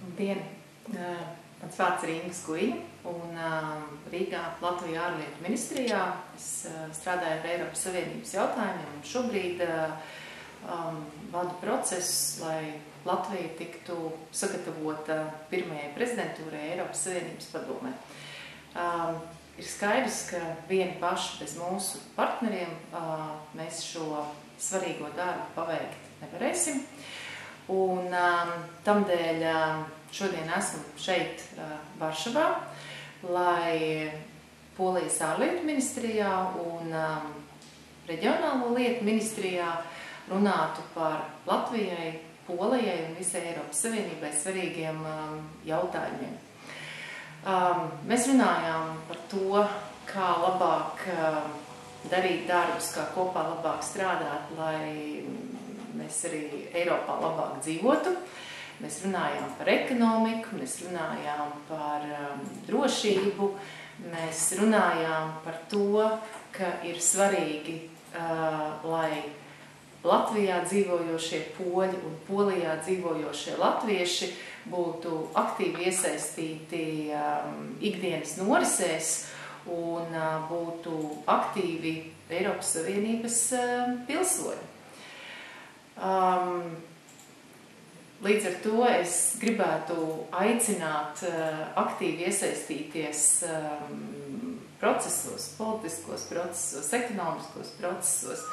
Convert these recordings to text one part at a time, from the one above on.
Labdien! Mans vārds ir Inga Skuiņa, un Rīgā, Latvijā ārlietu ministrijā es strādāju ar Eiropas Savienības jautājumiem, un šobrīd vadu procesu, lai Latvija tiktu sagatavota pirmajai prezidentūrai Eiropas Savienības padomē. Ir skaidrs, ka vieni paši bez mūsu partneriem mēs šo svarīgo darbu paveikt nevarēsim. Un tamdēļ šodien esmu šeit Varšavā, lai Polijas ārlietu ministrijā un reģionālo lietu ministrijā runātu par Latvijai, Polijai un visai Eiropas Savienībai svarīgiem jautājumiem. Mēs runājām par to, kā labāk darīt darbus, kā kopā labāk strādāt, lai mēs arī Eiropā labāk dzīvotu. Mēs runājām par ekonomiku, mēs runājām par drošību, mēs runājām par to, ka ir svarīgi, lai Latvijā dzīvojošie poļi un Polijā dzīvojošie latvieši būtu aktīvi iesaistīti ikdienas norisēs un būtu aktīvi Eiropas Savienības pilsoņi. Līdz ar to es gribētu aicināt aktīvi iesaistīties procesos, politiskos procesos, ekonomiskos procesos,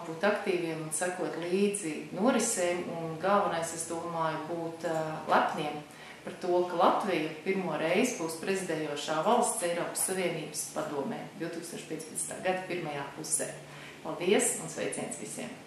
būt aktīviem un sekot līdzi norisēm, un galvenais, es domāju, būt lepniem par to, ka Latvija pirmo reizi būs prezidējošā valsts Eiropas Savienības padomē 2015. gada pirmajā pusē. Paldies un sveiciens visiem!